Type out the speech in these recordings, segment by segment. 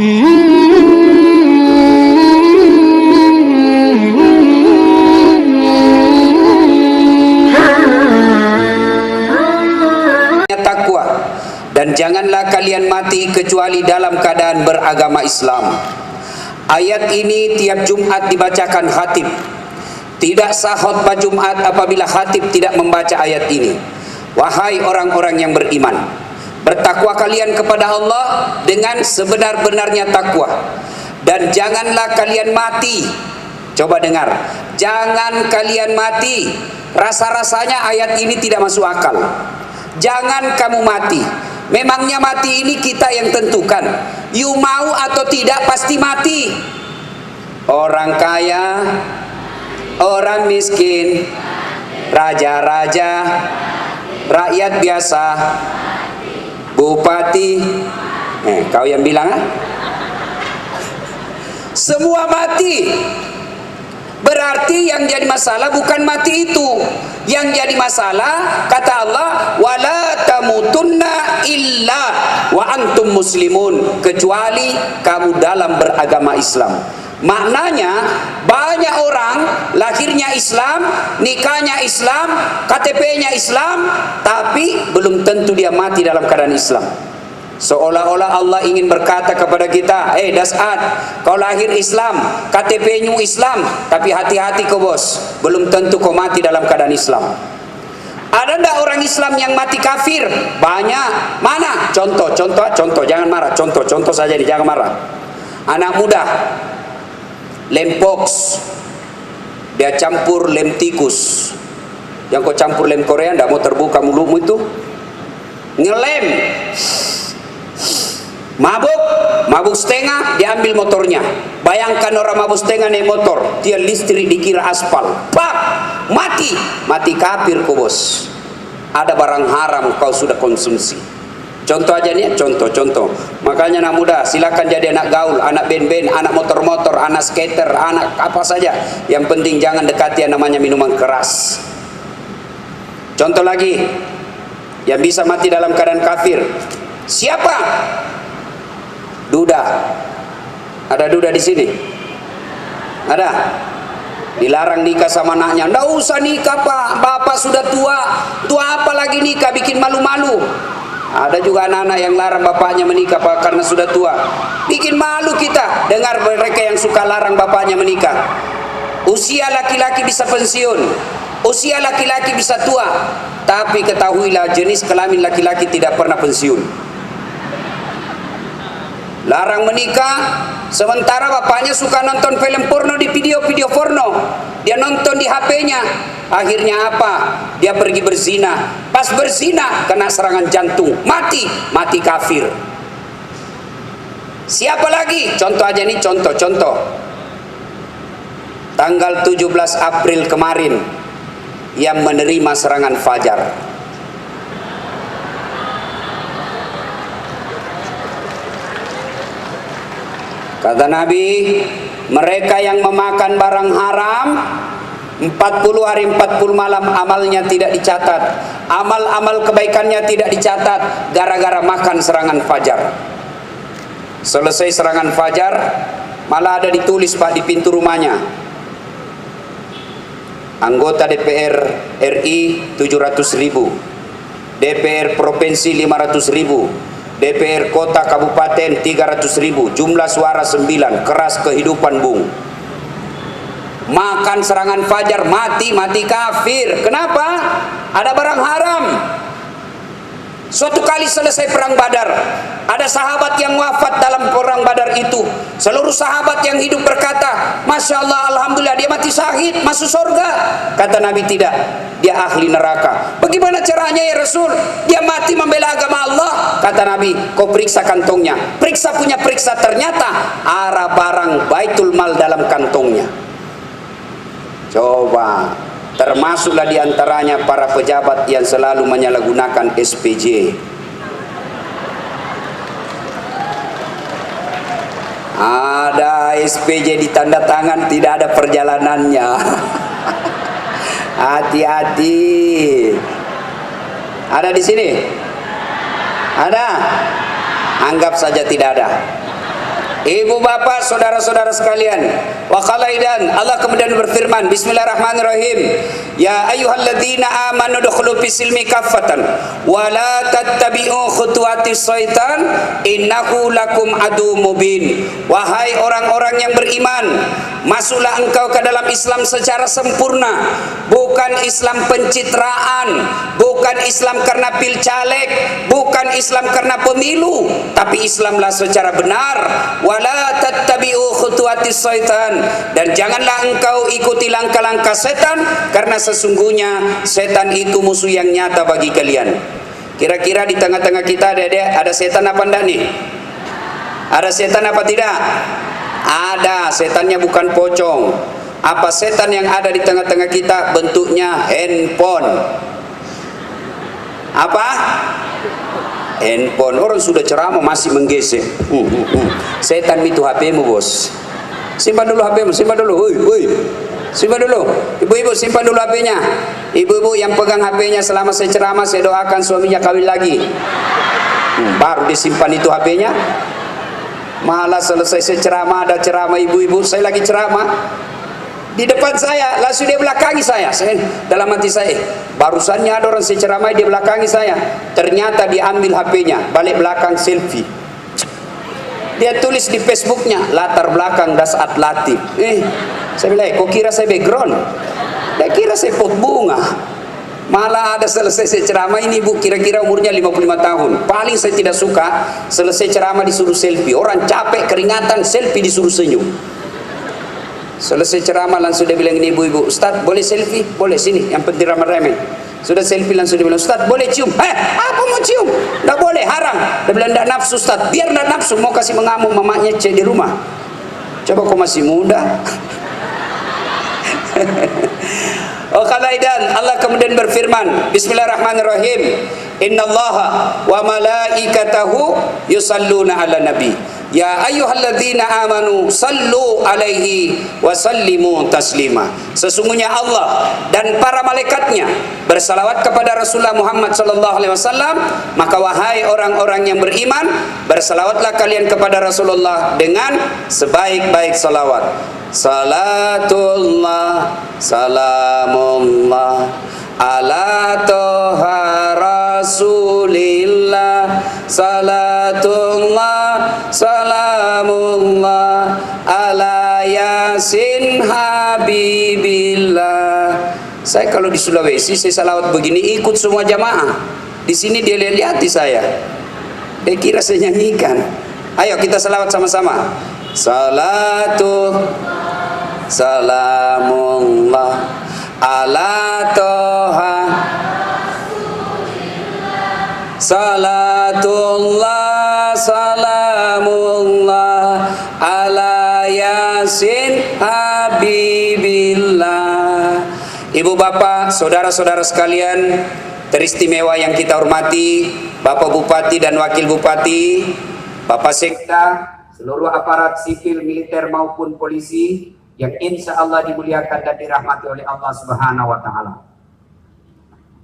Takwa, dan janganlah kalian mati kecuali dalam keadaan beragama Islam. Ayat ini tiap Jumat dibacakan khatib. Tidak sah khutbah Jumat apabila khatib tidak membaca ayat ini. Wahai orang-orang yang beriman, bertakwa kalian kepada Allah dengan sebenar-benarnya takwa, dan janganlah kalian mati. Coba dengar, jangan kalian mati. Rasa-rasanya ayat ini tidak masuk akal. Jangan kamu mati. Memangnya mati ini kita yang tentukan. You mau atau tidak pasti mati. Orang kaya, orang miskin, raja-raja, rakyat biasa, bupati, kau yang bilang semua mati. Berarti yang jadi masalah bukan mati itu. Yang jadi masalah, kata Allah, wala tamutunna illa wa antum muslimun, kecuali kamu dalam beragama Islam. Maknanya banyak orang lahirnya Islam, nikahnya Islam, KTP-nya Islam, tapi belum tentu dia mati dalam keadaan Islam. Seolah-olah Allah ingin berkata kepada kita, Das'ad, kau lahir Islam, KTP-nya Islam, tapi hati-hati kau bos, belum tentu kau mati dalam keadaan Islam. Ada ndak orang Islam yang mati kafir? Banyak. Mana? Contoh, jangan marah. Contoh saja nih, jangan marah. Anak muda, lem pox, dia campur lem tikus. Yang kau campur lem Korea, ndak mau terbuka mulutmu itu, ngelem. Mabuk setengah, diambil motornya. Bayangkan orang mabuk setengah naik motor, dia listrik dikira aspal, pak, mati kafir kau bos. Ada barang haram kau sudah konsumsi. Contoh aja nih, contoh. Makanya anak muda silakan jadi anak gaul, anak band-band, anak motor-motor, anak skater, anak apa saja. Yang penting jangan dekati yang namanya minuman keras. Contoh lagi, yang bisa mati dalam keadaan kafir. Siapa? Duda. Ada duda di sini? Ada? Dilarang nikah sama anaknya. Nggak usah nikah pak, bapak sudah tua. Tua apa lagi nikah, bikin malu-malu. Ada juga anak-anak yang larang bapaknya menikah pak, karena sudah tua. Bikin malu kita dengar mereka yang suka larang bapaknya menikah. Usia laki-laki bisa pensiun, usia laki-laki bisa tua, tapi ketahuilah jenis kelamin laki-laki tidak pernah pensiun. Larang menikah, sementara bapaknya suka nonton film porno di video-video porno. Dia nonton di HP-nya. Akhirnya apa? Dia pergi berzina. Pas berzina kena serangan jantung, mati kafir. Siapa lagi? Contoh aja nih, contoh. Tanggal 17 April kemarin yang menerima serangan fajar. Kata Nabi, mereka yang memakan barang haram 40 hari 40 malam amalnya tidak dicatat. Amal-amal kebaikannya tidak dicatat gara-gara makan serangan fajar. Selesai serangan fajar, malah ada ditulis pak di pintu rumahnya, anggota DPR RI 700.000, DPR Provinsi 500.000, DPR Kota Kabupaten 300.000, jumlah suara 9, keras kehidupan bung. Makan serangan fajar, mati kafir. Kenapa? Ada barang haram. Suatu kali selesai perang Badar, ada sahabat yang wafat dalam perang Badar itu. Seluruh sahabat yang hidup berkata, Masya Allah, Alhamdulillah, dia mati syahid, masuk surga. Kata Nabi, tidak, dia ahli neraka. Bagaimana caranya ya Rasul? Dia mati membela agama Allah. Kata Nabi, kau periksa kantongnya. Periksa, ternyata ada barang Baitul Mal dalam kantongnya. Coba, termasuklah diantaranya para pejabat yang selalu menyalahgunakan SPJ. Ada SPJ di tanda tangan, tidak ada perjalanannya. Hati-hati. Ada di sini? Ada? Anggap saja tidak ada. Ibu bapak, saudara-saudara sekalian, wa qalaidan, Allah kemudian berfirman, bismillahirrahmanirrahim, ya ayyuhalladzina amanu dukhulu fisilmi kaffatan wa la tattabi'u khutuwatis syaitan innahu lakum adu mubin. Wahai orang-orang yang beriman, masuklah engkau ke dalam Islam secara sempurna, bukan Islam pencitraan, bukan Islam karena pilcaleg, bukan Islam karena pemilu, tapi Islamlah secara benar. Wala tattabi'u khutuwatis syaitan, dan janganlah engkau ikuti langkah-langkah setan, karena sesungguhnya setan itu musuh yang nyata bagi kalian. Kira-kira di tengah-tengah kita ada setan apa enggak nih? Ada setan apa tidak? Ada. Setannya bukan pocong. Apa setan yang ada di tengah-tengah kita? Bentuknya handphone. Apa? Handphone. Orang sudah ceramah masih menggesek. Setan itu HP-mu, bos. Simpan dulu HP-mu, simpan dulu. Woi. Simpan dulu. Ibu-ibu simpan dulu HP-nya. Ibu-ibu yang pegang HP-nya selama saya ceramah, saya doakan suaminya kawin lagi. Baru disimpan itu HP-nya. Malah selesai saya ceramah, ada ceramah ibu-ibu, saya lagi ceramah, di depan saya, langsung dia belakangi saya. Dalam hati saya, barusannya ada orang saya ceramah, dia belakangi saya. Ternyata diambil HP-nya, balik belakang selfie. Dia tulis di Facebooknya, latar belakang Dasat Latif. Saya bilang, kok kira saya background? Dia kira saya pot bunga. Malah ada selesai saya ceramah, ini ibu kira-kira umurnya 55 tahun. Paling saya tidak suka selesai ceramah disuruh selfie. Orang capek keringatan, selfie disuruh senyum. Selesai ceramah langsung dia bilang, ini ibu-ibu, Ustaz boleh selfie? Boleh, sini, yang penting ramai-ramai. Sudah selfie langsung dia bilang, Ustaz boleh cium? Apa mau cium? Tidak boleh, haram. Dia bilang, tidak nafsu Ustaz. Biar tidak nafsu, mau kasih mengamuk mamanya cek di rumah. Coba kau masih muda. Qalaidan, Allah kemudian berfirman, bismillahirrahmanirrahim, innallaha wa malaikatahu yusalluna ala nabi ya ayyuhalladzina amanu sallu alaihi wa sallimu taslima. Sesungguhnya Allah dan para malaikatnya bersalawat kepada Rasulullah Muhammad sallallahu alaihi wasallam, maka wahai orang-orang yang beriman, bersalawatlah kalian kepada Rasulullah dengan sebaik-baik salawat. Salatullah salamullah ala toha rasulillah, salatullah salamullah ala yasin habibillah. Saya kalau di Sulawesi saya salawat begini ikut semua jamaah. Di sini dia lihat-lihati saya. Dia kira saya nyanyikan. Ayo kita salawat sama-sama. Salatu salamullah ala toha, salatullah salamullah ala yasin habibillah. Ibu bapak, saudara-saudara sekalian teristimewa yang kita hormati, Bapak Bupati dan Wakil Bupati, Bapak Sekda, seluruh aparat sipil, militer maupun polisi yang insya Allah dimuliakan dan dirahmati oleh Allah Subhanahu wa Ta'ala.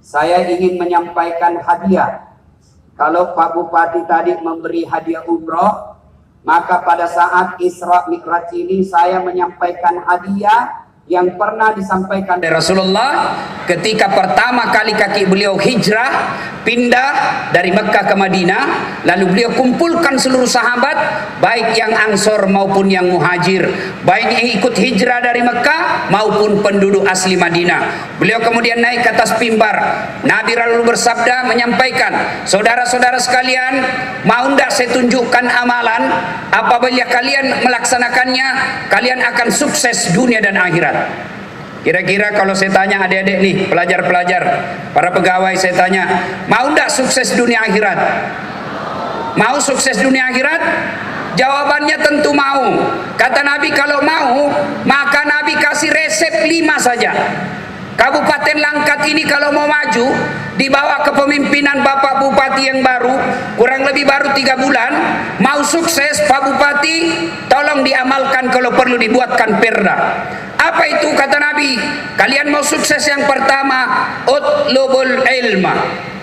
Saya ingin menyampaikan hadiah. Kalau Pak Bupati tadi memberi hadiah umroh, maka pada saat Isra Mi'raj ini saya menyampaikan hadiah yang pernah disampaikan dari Rasulullah ketika pertama kali kaki beliau hijrah pindah dari Mekah ke Madinah, lalu beliau kumpulkan seluruh sahabat baik yang Ansor maupun yang Muhajir, baik yang ikut hijrah dari Mekah maupun penduduk asli Madinah. Beliau kemudian naik ke atas mimbar. Nabi lalu bersabda menyampaikan, saudara-saudara sekalian, mau ndak saya tunjukkan amalan apabila kalian melaksanakannya kalian akan sukses dunia dan akhirat. Kira-kira kalau saya tanya adik-adik nih, pelajar-pelajar, para pegawai, saya tanya, mau ndak sukses dunia akhirat? Mau sukses dunia akhirat? Jawabannya tentu mau. Kata Nabi kalau mau, maka Nabi kasih resep 5 saja. Kabupaten Langkat ini kalau mau maju, di bawah kepemimpinan Bapak Bupati yang baru, kurang lebih baru 3 bulan, mau sukses Pak Bupati, tolong diamalkan kalau perlu dibuatkan perda. Apa itu kata Nabi? Kalian mau sukses yang pertama, utlubul ilma,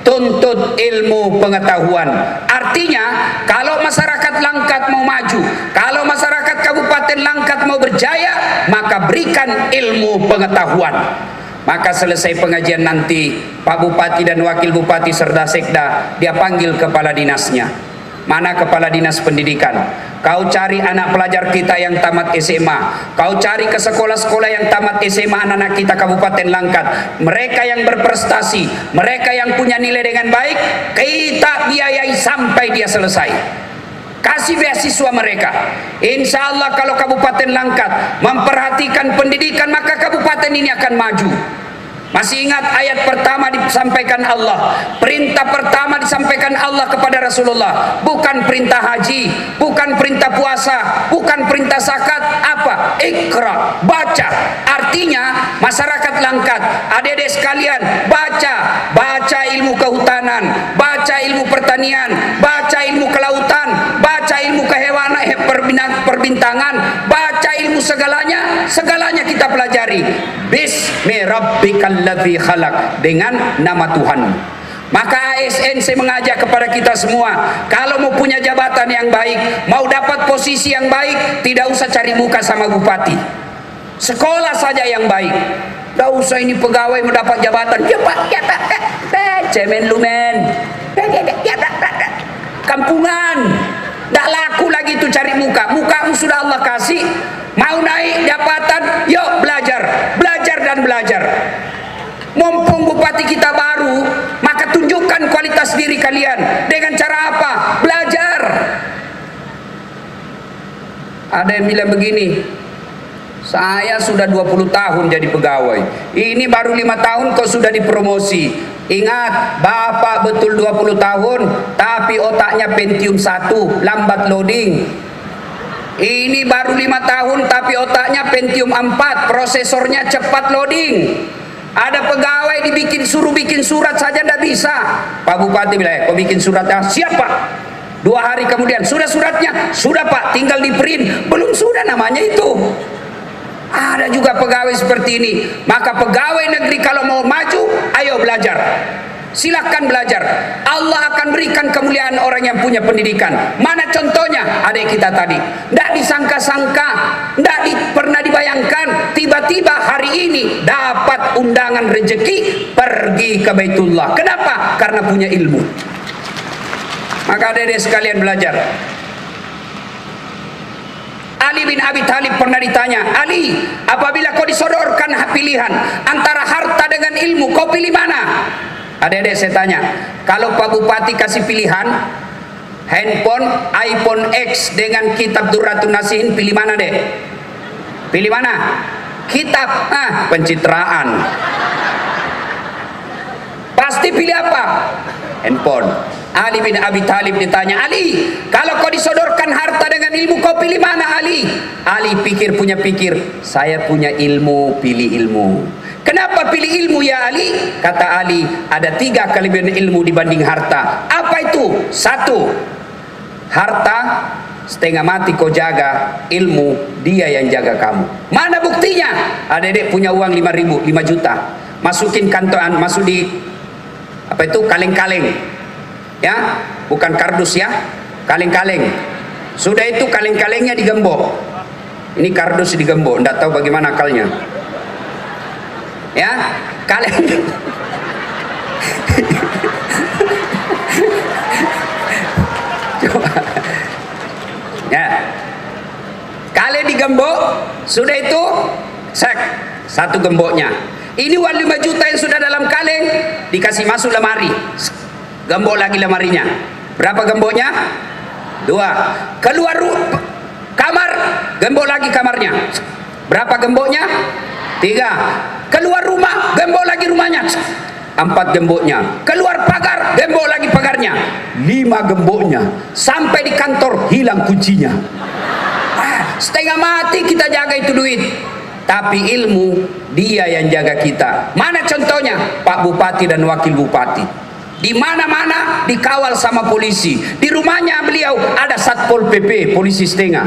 tuntut ilmu pengetahuan. Artinya, kalau masyarakat Langkat mau maju, kalau maka berikan ilmu pengetahuan. Maka selesai pengajian nanti, Pak Bupati dan Wakil Bupati serta Sekda, dia panggil kepala dinasnya. Mana kepala dinas pendidikan? Kau cari anak pelajar kita yang tamat SMA. Kau cari ke sekolah-sekolah yang tamat SMA anak-anak kita Kabupaten Langkat. Mereka yang berprestasi, mereka yang punya nilai dengan baik, kita biayai sampai dia selesai. Kasih beasiswa mereka. Insya Allah kalau Kabupaten Langkat memperhatikan pendidikan, maka kabupaten ini akan maju. Masih ingat ayat pertama disampaikan Allah, perintah pertama disampaikan Allah kepada Rasulullah, bukan perintah haji, bukan perintah puasa, bukan perintah zakat, apa? Iqra, baca. Artinya masyarakat Langkat, adik-adik sekalian, baca ilmu kehutanan, baca ilmu pertanian, baca ilmu kelautan, baca ilmu kehewanan, perbintangan, baca ilmu segalanya kita pelajari. Bismi rabbikal ladzi khalaq, dengan nama Tuhan. Maka ASN saya mengajak kepada kita semua, kalau mau punya jabatan yang baik, mau dapat posisi yang baik, tidak usah cari muka sama bupati. Sekolah saja yang baik. Tidak usah ini pegawai mendapat jabatan. Ya Pak, ya Pak, cemen lumen. Kampungan. Tidak laku lagi itu cari muka. Mukamu sudah Allah kasih. Mau naik jabatan, yuk belajar dan belajar. Mumpung bupati kita baru, maka tunjukkan kualitas diri kalian. Dengan cara apa? Belajar. Ada yang bilang begini, saya sudah 20 tahun jadi pegawai, ini baru 5 tahun kok sudah dipromosi. Ingat, bapak betul 20 tahun, tapi otaknya Pentium 1, lambat loading. Ini baru 5 tahun tapi otaknya Pentium 4, prosesornya cepat loading. Ada pegawai suruh bikin surat saja tidak bisa. Pak Bupati bilang, kau bikin suratnya? Siap Pak. 2 hari kemudian, sudah suratnya? Sudah Pak, tinggal di print. Belum sudah namanya itu. Ada juga pegawai seperti ini. Maka pegawai negeri kalau mau maju, ayo belajar. Silahkan belajar. Allah akan berikan kemuliaan orang yang punya pendidikan. Mana contohnya? Adik kita tadi, tidak disangka-sangka, tidak pernah dibayangkan, tiba-tiba hari ini dapat undangan rezeki pergi ke Baitullah. Kenapa? Karena punya ilmu. Maka adik-adik sekalian belajar. Ali bin Abi Thalib pernah ditanya, Ali, apabila kau disodorkan pilihan antara harta dengan ilmu, kau pilih mana? Adik-adik saya tanya, kalau Pak Bupati kasih pilihan handphone iPhone X dengan kitab Durratun Nasihin, pilih mana dek? Pilih mana? Kitab, pencitraan. Pasti pilih apa? Handphone. Ali bin Abi Thalib ditanya, Ali, kalau kau disodorkan harta dengan ilmu, kau pilih mana Ali? Ali pikir, saya punya ilmu, pilih ilmu. Kenapa pilih ilmu ya Ali? Kata Ali, ada 3 kelebihan ilmu dibanding harta. Apa itu? 1, harta setengah mati kau jaga, ilmu dia yang jaga kamu. Mana buktinya? Adik-adik punya uang 5 juta, masukin kantoran, masuk di apa itu, kaleng-kaleng, ya, bukan kardus ya, kaleng-kaleng. Sudah itu kaleng-kalengnya digembok. Ini kardus digembok, tidak tahu bagaimana akalnya. Ya, kaleng. Coba. Ya. Kaleng digembok, sudah itu satu gemboknya. Ini uang 5 juta yang sudah dalam kaleng dikasih masuk lemari. Gembok lagi lemarinya. Berapa gemboknya? 2. Keluar kamar, gembok lagi kamarnya. Berapa gemboknya? 3. Keluar rumah, gembok lagi rumahnya. 4 gemboknya. Keluar pagar, gembok lagi pagarnya. 5 gemboknya. Sampai di kantor hilang kuncinya. Setengah mati kita jaga itu duit, tapi ilmu dia yang jaga kita. Mana contohnya? Pak Bupati dan Wakil Bupati. Di mana-mana dikawal sama polisi. Di rumahnya beliau ada Satpol PP, polisi setengah.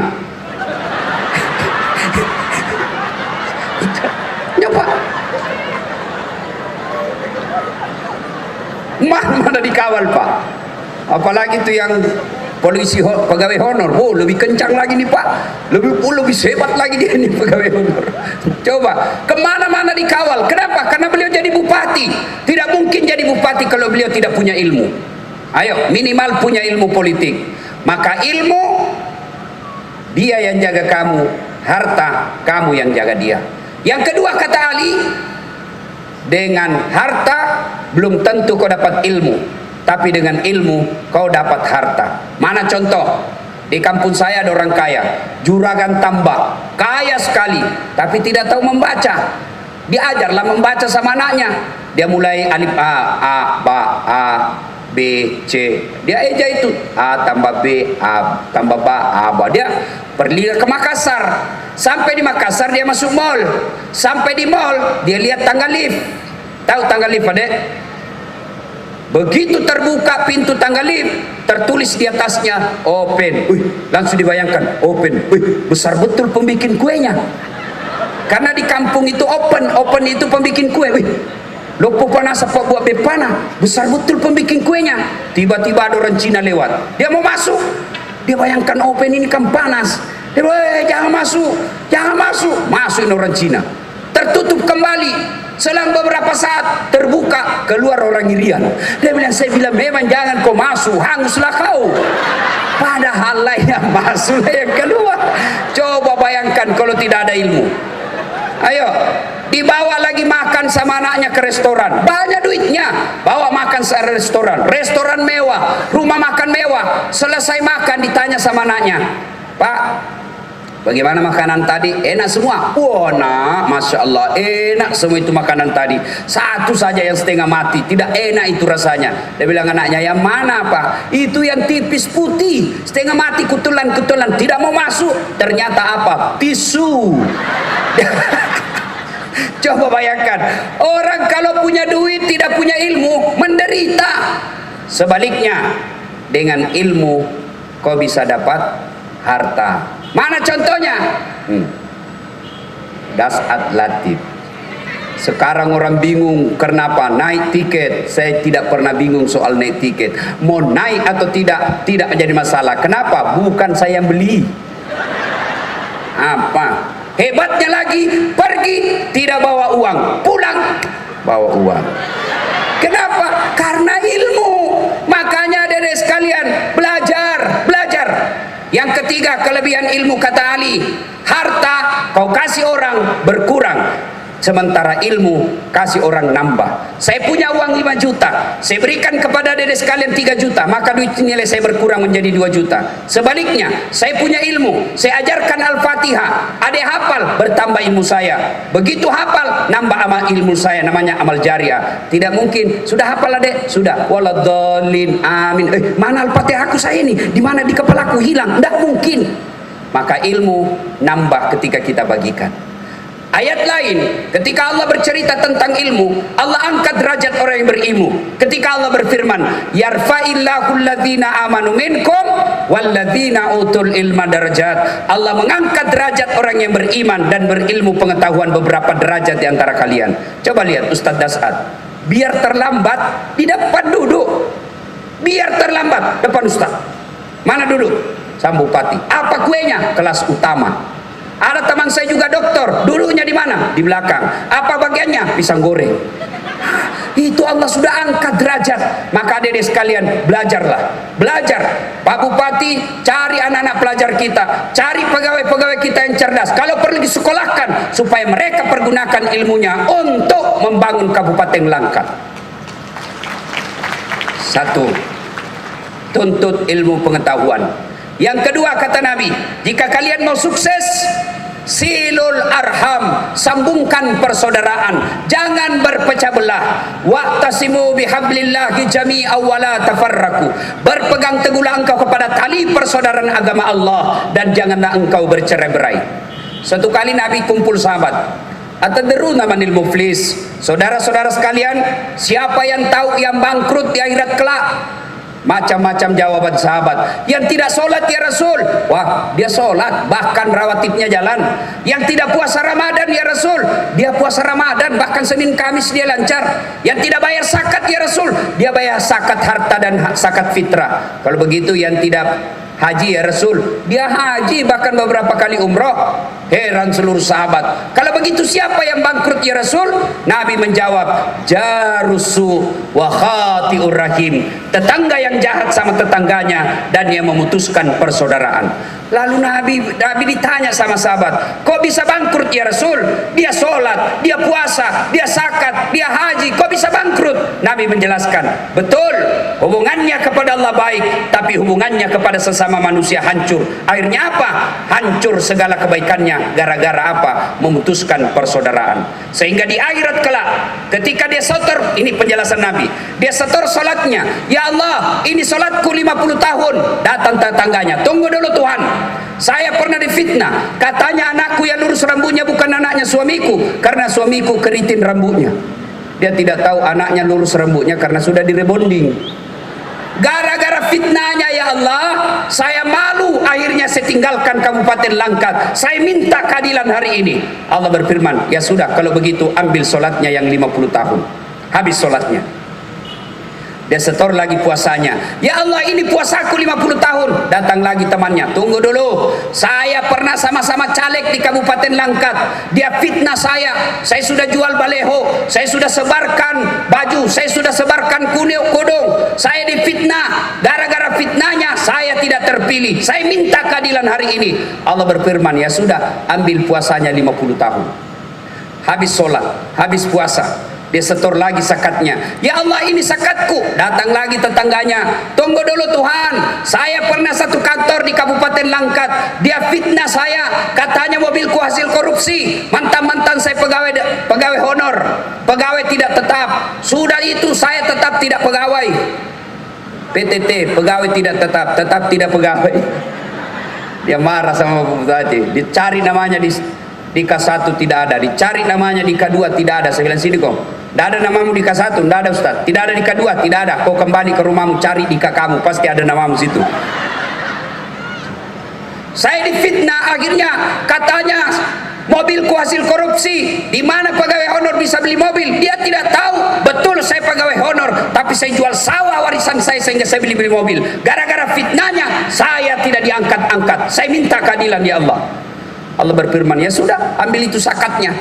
Coba. Mana dikawal Pak? Apalagi itu yang polisi pegawai honor, oh lebih kencang lagi nih Pak, lebih hebat lagi dia nih pegawai honor. Coba kemana-mana dikawal. Kenapa? Karena beliau jadi bupati. Tidak mungkin jadi bupati kalau beliau tidak punya ilmu. Ayo, minimal punya ilmu politik. Maka ilmu, dia yang jaga kamu, harta kamu yang jaga dia. Yang kedua kata Ali, dengan harta belum tentu kau dapat ilmu, tapi dengan ilmu kau dapat harta. Mana contoh? Di kampung saya ada orang kaya, juragan tambak, kaya sekali, tapi tidak tahu membaca. Diajarlah membaca sama anaknya. Dia mulai alif A, ba, A, B, C. Dia eja itu A tambah B, A tambah ba, A, ba. Dia pergi ke Makassar. Sampai di Makassar dia masuk mall. Sampai di mall dia lihat tangga lift. Tahu tangga lift, Adek? Begitu terbuka pintu tangga lift, tertulis di atasnya open. Langsung dibayangkan open. Besar betul pembikin kuenya. Karena di kampung itu open itu pembikin kue. Lopo panas apa buat bepana, besar betul pembikin kuenya. Tiba-tiba ada orang Cina lewat, dia mau masuk. Dia bayangkan open ini kan panas. Dia bilang, jangan masuk. Masukin orang Cina, tertutup kembali. Selang beberapa saat terbuka, keluar orang Irian. Dia bilang, saya bilang memang jangan kau masuk, hanguslah kau. Padahal lah yang masuk yang keluar. Coba bayangkan kalau tidak ada ilmu. Ayo, dibawa lagi makan sama anaknya ke restoran, banyak duitnya, bawa makan ke restoran mewah, rumah makan mewah. Selesai makan ditanya sama anaknya, Pak, bagaimana makanan tadi? Enak semua? Wah, nak, Masya Allah, enak semua itu makanan tadi. Satu saja yang setengah mati, tidak enak itu rasanya. Dia bilang anaknya, yang mana Pak? Itu yang tipis putih, setengah mati, kutulan-kutulan, tidak mau masuk. Ternyata apa? Tisu. Coba bayangkan, orang kalau punya duit tidak punya ilmu menderita. Sebaliknya, dengan ilmu kau bisa dapat harta. Mana contohnya? Dasat Latif. Sekarang orang bingung kenapa naik tiket. Saya tidak pernah bingung soal naik tiket. Mau naik atau tidak menjadi masalah. Kenapa? Bukan saya yang beli. Apa? Hebatnya lagi, pergi tidak bawa uang, pulang bawa uang. Kenapa? Karena ilmu. Makanya adik-adik sekalian, belajar. Yang ketiga kelebihan ilmu kata Ali, harta kau kasih orang berkurang, sementara ilmu kasih orang nambah. Saya punya uang 5 juta, saya berikan kepada adik sekalian 3 juta, maka duit nilai saya berkurang menjadi 2 juta. Sebaliknya, saya punya ilmu, saya ajarkan Al-Fatihah, adik hafal, bertambah ilmu saya. Begitu hafal, nambah amal ilmu saya, namanya amal jariah. Tidak mungkin, sudah hafal adik? Sudah. Waladhdallin, amin. Mana Al-Fatihah aku saya ini? Di mana di kepalaku hilang? Tidak mungkin. Maka ilmu nambah ketika kita bagikan. Ayat lain, ketika Allah bercerita tentang ilmu, Allah angkat derajat orang yang berilmu. Ketika Allah berfirman, yarfa'illahu alladhina amanu minkum walladhina utul ilma darajat. Allah mengangkat derajat orang yang beriman dan berilmu pengetahuan beberapa derajat di antara kalian. Coba lihat Ustaz Dasat, biar terlambat di depan duduk. Biar terlambat depan Ustaz. Mana duduk? Sang Bupati. Apa kuenya? Kelas utama. Ada teman saya juga dokter, dulunya di mana? Di belakang. Apa bagiannya? Pisang goreng. Itu Allah sudah angkat derajat. Maka adik-adik sekalian, belajarlah. Belajar. Pak Bupati, cari anak-anak pelajar kita, cari pegawai-pegawai kita yang cerdas. Kalau perlu disekolahkan supaya mereka pergunakan ilmunya untuk membangun Kabupaten Langkat. 1. Tuntut ilmu pengetahuan. Yang kedua kata Nabi, jika kalian mau sukses, silul arham, sambungkan persaudaraan, jangan berpecah belah. Wa'tasimu bihablillahi jami'an wa la tafarraqu. Berpegang teguhlah engkau kepada tali persaudaraan agama Allah dan janganlah engkau bercerai-berai. Suatu kali Nabi kumpul sahabat. Atadruna manil muflis? Saudara-saudara sekalian, siapa yang tahu yang bangkrut di akhirat kelak? Macam-macam jawaban sahabat. Yang tidak sholat ya Rasul, wah dia sholat, bahkan rawatibnya jalan. Yang tidak puasa Ramadan ya Rasul, dia puasa Ramadan, bahkan Senin Kamis dia lancar. Yang tidak bayar zakat ya Rasul, dia bayar zakat harta dan zakat fitrah. Kalau begitu yang tidak haji ya Rasul, dia haji bahkan beberapa kali umroh. Heran seluruh sahabat, kalau begitu siapa yang bangkrut ya Rasul? Nabi menjawab, jarusu wa khati'ur rahim, tetangga yang jahat sama tetangganya dan yang memutuskan persaudaraan. Lalu Nabi ditanya sama sahabat, kok bisa bangkrut ya Rasul? Dia sholat, dia puasa, dia zakat, dia haji, kok bisa bangkrut? Nabi menjelaskan, betul, hubungannya kepada Allah baik, tapi hubungannya kepada sesama manusia hancur. Akhirnya apa? Hancur segala kebaikannya. Gara-gara apa? Memutuskan persaudaraan. Sehingga di akhirat kelak, ketika dia setor, ini penjelasan Nabi, dia setor sholatnya, ya Allah, ini sholatku 50 tahun. Datang tetangganya, tunggu dulu Tuhan, saya pernah difitnah, katanya anakku yang lurus rambutnya bukan anaknya suamiku, karena suamiku keriting rambutnya. Dia tidak tahu anaknya lurus rambutnya karena sudah direbonding. Gara-gara fitnahnya ya Allah, saya malu, akhirnya saya tinggalkan Kabupaten Langkat, saya minta keadilan hari ini. Allah berfirman, ya sudah kalau begitu ambil sholatnya yang 50 tahun. Habis sholatnya, dia setor lagi puasanya, ya Allah ini puasaku 50 tahun. Datang lagi temannya, tunggu dulu, saya pernah sama-sama caleg di Kabupaten Langkat, dia fitnah saya sudah jual baleho, saya sudah sebarkan baju, saya sudah sebarkan kudung, saya difitnah. Gara-gara fitnahnya saya tidak terpilih, saya minta keadilan hari ini. Allah berfirman, ya sudah ambil puasanya 50 tahun. Habis sholat, habis puasa, dia setor lagi zakatnya, ya Allah ini zakatku. Datang lagi tetangganya, tunggu dulu Tuhan, saya pernah satu kantor di Kabupaten Langkat, dia fitnah saya, katanya mobilku hasil korupsi, mantan-mantan saya pegawai honor, pegawai tidak tetap. Sudah itu saya tetap tidak pegawai, PTT, pegawai tidak tetap tidak pegawai. Dia marah sama Bapak Bupati, dicari namanya di K1 tidak ada, dicari namanya di K2 tidak ada. Saya bilang, sini kok, tidak ada namamu di K1, tidak ada Ustaz, tidak ada di K2, tidak ada. Kau kembali ke rumahmu, cari di K kamu, pasti ada namamu situ. Saya difitnah, akhirnya katanya mobilku hasil korupsi. Di mana pegawai honor bisa beli mobil? Dia tidak tahu. Betul saya pegawai honor, tapi saya jual sawah warisan saya sehingga saya beli mobil. Gara-gara fitnahnya saya tidak diangkat-angkat. Saya minta keadilan ya Allah. Allah berfirman, ya sudah ambil itu zakatnya.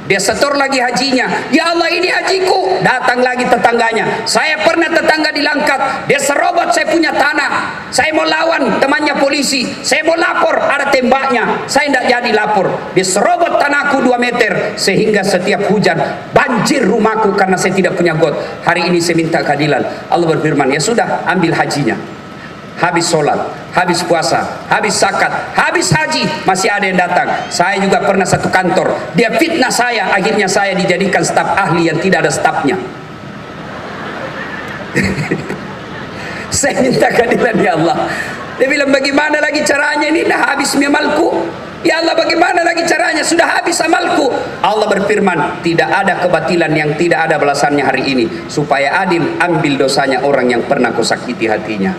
Dia setor lagi hajinya, ya Allah ini hajiku. Datang lagi tetangganya, saya pernah tetangga di Langkat, dia serobot saya punya tanah, saya mau lawan temannya polisi, saya mau lapor, ada tembaknya, saya tidak jadi lapor. Dia serobot tanahku 2 meter, sehingga setiap hujan banjir rumahku karena saya tidak punya got. Hari ini saya minta keadilan. Allah berfirman, ya sudah ambil hajinya. Habis sholat, habis puasa, habis zakat, habis haji, masih ada yang datang. Saya juga pernah satu kantor, dia fitnah saya, akhirnya saya dijadikan staf ahli yang tidak ada stafnya. Saya minta keadilan ya Allah. Dia bilang, bagaimana lagi caranya ini? Dah habis amalku. Ya Allah, bagaimana lagi caranya? Sudah habis amalku. Allah berfirman, tidak ada kebatilan yang tidak ada balasannya hari ini. Supaya adil, ambil dosanya orang yang pernah kau sakiti hatinya.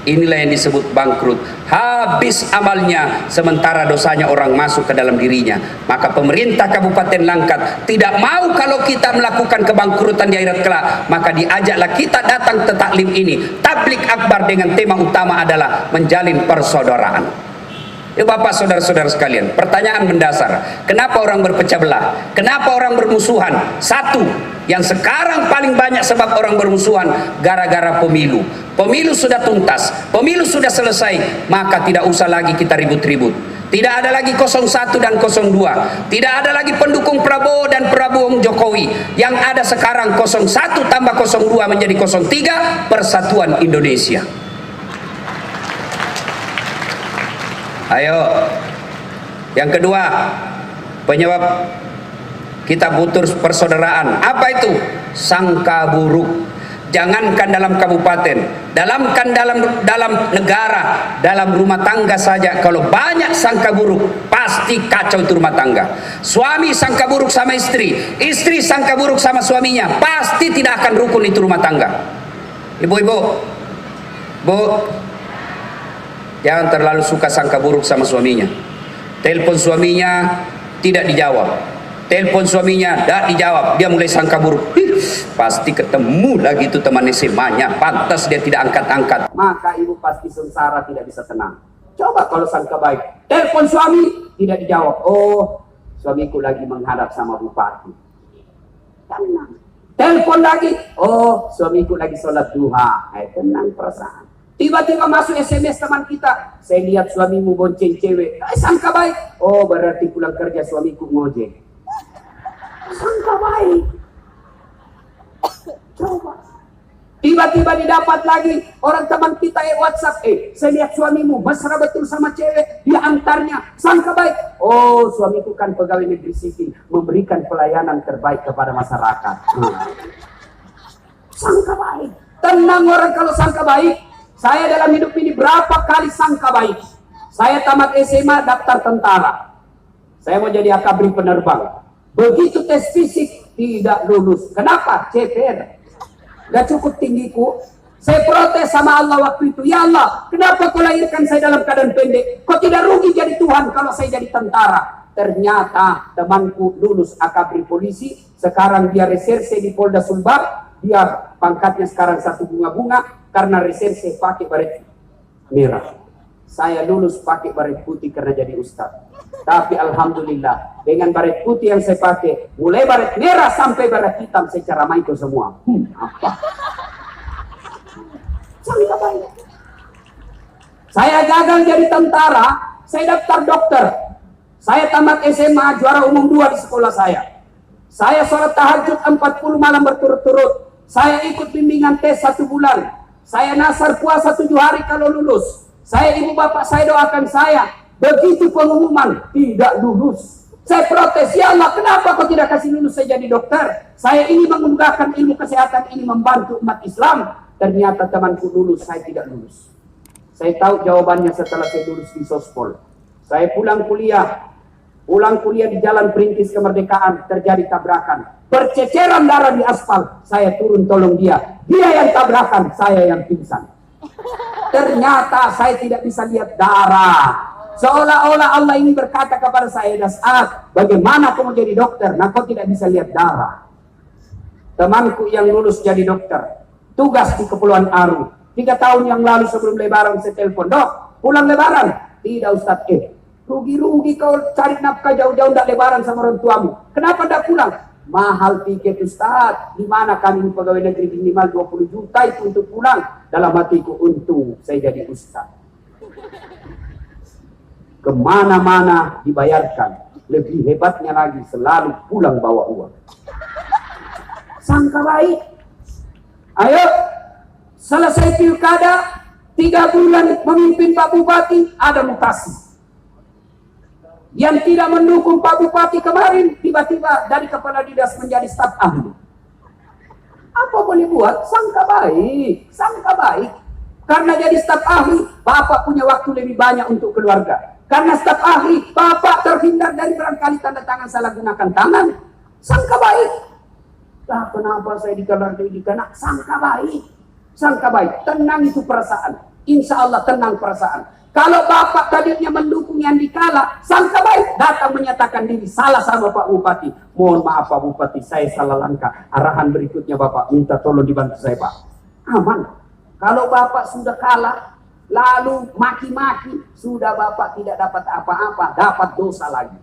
Inilah yang disebut bangkrut. Habis amalnya, sementara dosanya orang masuk ke dalam dirinya. Maka pemerintah Kabupaten Langkat tidak mau kalau kita melakukan kebangkrutan di akhirat kelak. Maka diajaklah kita datang ke taklim ini, tablik akbar, dengan tema utama adalah menjalin persaudaraan. Ya Bapak, saudara-saudara sekalian, pertanyaan mendasar, kenapa orang berpecah belah? Kenapa orang bermusuhan? Satu, yang sekarang paling banyak sebab orang bermusuhan gara-gara pemilu. Pemilu sudah tuntas, pemilu sudah selesai, maka tidak usah lagi kita ribut-ribut. Tidak ada lagi 01 dan 02. Tidak ada lagi pendukung Prabowo dan Prabowo Jokowi. Yang ada sekarang 01 tambah 02 menjadi 03, Persatuan Indonesia. Ayo. Yang kedua, penyebab kita putus persaudaraan, apa itu? Sangka buruk. Jangankan dalam kabupaten, dalam negara, dalam rumah tangga saja, kalau banyak sangka buruk, pasti kacau itu rumah tangga. Suami sangka buruk sama istri, istri sangka buruk sama suaminya, pasti tidak akan rukun itu rumah tangga. Ibu-ibu, Bu, jangan terlalu suka sangka buruk sama suaminya. Telepon suaminya tidak dijawab, telepon suaminya tidak dijawab, dia mulai sangka buruk. Pasti ketemu lagi itu teman SMA-nya, pantas dia tidak angkat-angkat. Maka ibu pasti sengsara, tidak bisa tenang. Coba kalau sangka baik, telepon suami tidak dijawab, oh suamiku lagi menghadap sama bupati, tenang. Telepon lagi, oh suamiku lagi sholat duha, tenang perasaan. Tiba-tiba masuk SMS teman kita, saya lihat suamimu bonceng cewek, sangka baik, oh berarti pulang kerja suamiku ngojek, sangka baik. Coba tiba-tiba didapat lagi orang teman kita WhatsApp, saya lihat suamimu mesra betul sama cewek, dia antarnya, sangka baik, oh suamiku kan pegawai negeri sipil, memberikan pelayanan terbaik kepada masyarakat. Sangka baik. Tenang orang kalau sangka baik. Saya dalam hidup ini berapa kali sangka baik. Saya tamat SMA daftar tentara, saya mau jadi akabri penerbang. Begitu tes fisik tidak lulus. Kenapa? CPR gak cukup tinggiku. Saya protes sama Allah waktu itu, ya Allah, kenapa kau lahirkan saya dalam keadaan pendek? Kau tidak rugi jadi Tuhan kalau saya jadi tentara. Ternyata temanku lulus akabri polisi, sekarang dia reserse di Polda Sulbar. Dia pangkatnya sekarang satu bunga-bunga karena reserse pakai baret merah. Saya lulus pakai baret putih karena jadi ustaz. Tapi alhamdulillah dengan baret putih yang saya pakai, mulai baret merah sampai baret hitam secara maiko semua. Apa? Sangka baik. Saya gagal jadi tentara, saya daftar dokter. Saya tamat SMA juara umum 2 di sekolah saya. Saya sholat tahajud 40 malam berturut-turut. Saya ikut bimbingan tes 1 bulan. Saya nasar puasa 7 hari kalau lulus. Saya ibu bapak saya doakan saya. Begitu pengumuman tidak lulus, saya protes, ya Allah kenapa kau tidak kasih lulus saya jadi dokter? Saya ini menggunakan ilmu kesehatan ini membantu umat Islam. Ternyata temanku lulus, saya tidak lulus. Saya tahu jawabannya setelah saya lulus di Sospol. Saya pulang kuliah di Jalan Perintis Kemerdekaan, terjadi tabrakan. Berceceran darah di aspal, saya turun tolong dia. Dia yang tabrakan, saya yang pingsan. Ternyata saya tidak bisa lihat darah. Seolah-olah Allah ini berkata kepada saya, Das'ad, bagaimana kamu jadi dokter? Nah kau tidak bisa lihat darah. Temanku yang lulus jadi dokter, tugas di Kepulauan Aru. 3 tahun yang lalu sebelum lebaran saya telepon, dok, pulang lebaran? Tidak Ustaz, rugi-rugi kau cari nafkah jauh-jauh tidak lebaran sama orang tuamu. Kenapa tidak pulang? Mahal tiket Ustaz. Di mana kami pegawai negeri minimal 20 juta itu untuk pulang. Dalam hatiku, untung saya jadi Ustaz. Kemana-mana dibayarkan. Lebih hebatnya lagi selalu pulang bawa uang. Sangka baik. Ayo, selesai pilkada, 3 bulan memimpin Pak Bupati, ada mutasi. Yang tidak mendukung Pak Bupati kemarin, tiba-tiba dari kepala dinas menjadi staf ahli. Apa boleh buat? Sangka baik, sangka baik. Karena jadi staf ahli, Bapak punya waktu lebih banyak untuk keluarga. Karena staf ahli, Bapak terhindar dari barangkali tanda tangan salah gunakan tangan. Sangka baik. Lah kenapa saya dikanak? Sangka baik. Sangka baik. Tenang itu perasaan. Insya Allah tenang perasaan. Kalau Bapak tadinya mendukung yang dikala, sangka baik, datang menyatakan diri salah sama Pak Bupati. Mohon maaf Pak Bupati, saya salah langkah. Arahan berikutnya Bapak, minta tolong dibantu saya Pak. Aman. Kalau Bapak sudah kalah, lalu maki-maki, sudah Bapak tidak dapat apa-apa, dapat dosa lagi.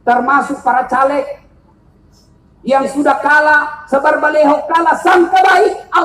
Termasuk para caleg yang sudah kalah, sebar baleho kalah, sangka baik.